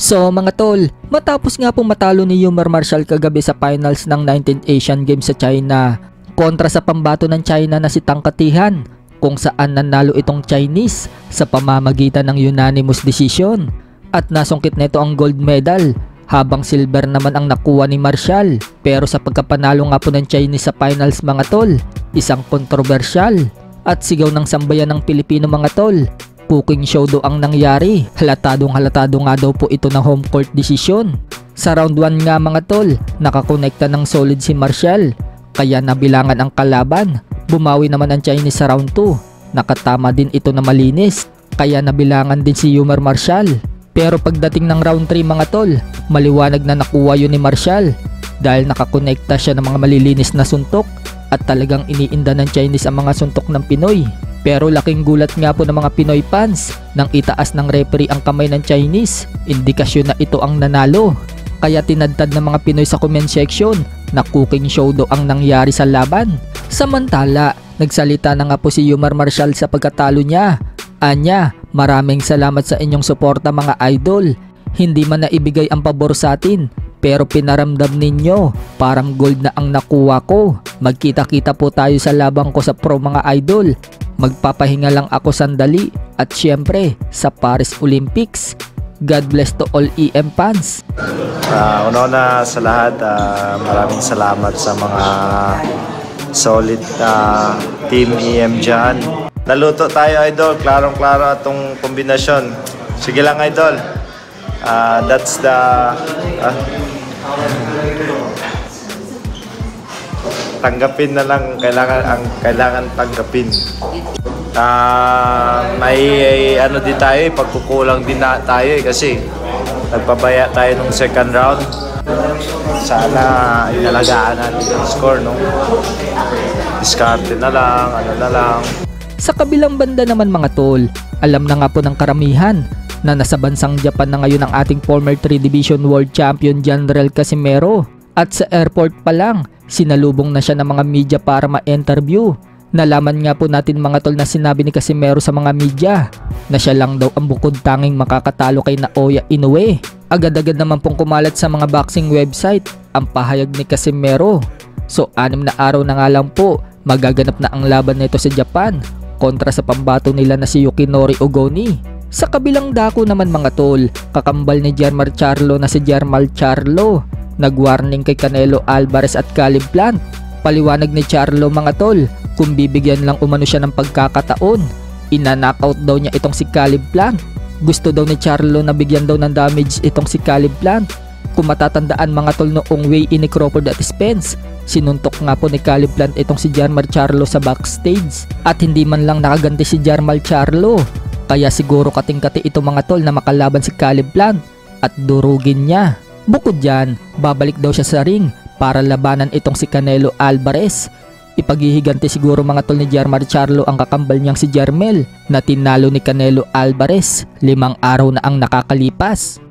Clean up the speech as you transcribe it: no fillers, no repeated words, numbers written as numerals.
So mga tol, matapos nga pong matalo ni Yumar Marshall kagabi sa finals ng 19th Asian Games sa China kontra sa pambato ng China na si Tang Katihan, kung saan nanalo itong Chinese sa pamamagitan ng unanimous decision at nasungkit nito ang gold medal, habang silver naman ang nakuha ni Marshall. Pero sa pagkapanalo nga po ng Chinese sa finals mga tol, isang kontrobersyal at sigaw ng sambayan ng Pilipino mga tol. Cooking show daw ang nangyari. Halatado nga daw po ito na home court decision. Sa round 1 nga mga tol, nakakonekta ng solid si Marshall, kaya nabilangan ang kalaban. Bumawi naman ang Chinese sa round 2. Nakatama din ito na malinis, kaya nabilangan din si Yumar Marshall. Pero pagdating ng round 3 mga tol, maliwanag na nakuha yun ni Marshall dahil nakakonekta siya ng mga malilinis na suntok at talagang iniinda ng Chinese ang mga suntok ng Pinoy. Pero laking gulat nga po ng mga Pinoy fans nang itaas ng referee ang kamay ng Chinese, indikasyon na ito ang nanalo. Kaya tinadtad ng mga Pinoy sa comment section na cooking show daw ang nangyari sa laban. Samantala, nagsalita na nga po si Yumar Marshall sa pagkatalo niya. Anya, maraming salamat sa inyong suporta mga idol. Hindi man naibigay ang pabor sa atin, pero pinaramdam ninyo, parang gold na ang nakuha ko. Magkita-kita po tayo sa labang ko sa pro mga idol. Magpapahinga lang ako sandali at syempre sa Paris Olympics. God bless to all EM fans. Una sa lahat, maraming salamat sa mga solid team EM dyan. Naluto tayo idol, klarong-klaro atong kombinasyon. Sige lang idol. That's the tanggapin na lang, kailangan tanggapin. May ano din tayo, pagkukulang din na tayo kasi nagpabaya tayo nung second round. Sana inalagaan natin yung score, no? Diskarte na lang, ano na lang. Sa kabilang banda naman mga tol, alam na nga po ng karamihan na nasa bansang Japan na ngayon ang ating former 3 Division World Champion General Casimero. At sa airport pa lang, sinalubong na siya ng mga media para ma-interview. Nalaman nga po natin mga tol na sinabi ni Casimero sa mga media na siya lang daw ang bukod tanging makakatalo kay Naoya Inoue. Agad-agad naman pong kumalat sa mga boxing website ang pahayag ni Casimero. So 6 na araw na nga lang po, magaganap na ang laban nito sa Japan kontra sa pambato nila na si Yukinori Ogoni. Sa kabilang dako naman mga tol, kakambal ni Jermall Charlo na si Jermall Charlo nag-warning kay Canelo Alvarez at Caleb Plant. Paliwanag ni Charlo mga tol, kung bibigyan lang umano siya ng pagkakataon, ina-knockout daw niya itong si Caleb Plant. Gusto daw ni Charlo na bigyan daw ng damage itong si Caleb Plant. Kung matatandaan mga tol noong weigh-in ni Crawford at Spence, sinuntok nga po ni Caleb Plant itong si Jermall Charlo sa backstage at hindi man lang nakaganti si Jermall Charlo. Kaya siguro kating-kati ito mga tol na makalaban si Caleb Plant at durugin niya. Bukod dyan, babalik daw siya sa ring para labanan itong si Canelo Alvarez. Ipaghihiganti siguro mga tol ni Jermall Charlo ang kakambal niyang si Jermell na tinalo ni Canelo Alvarez 5 araw na ang nakakalipas.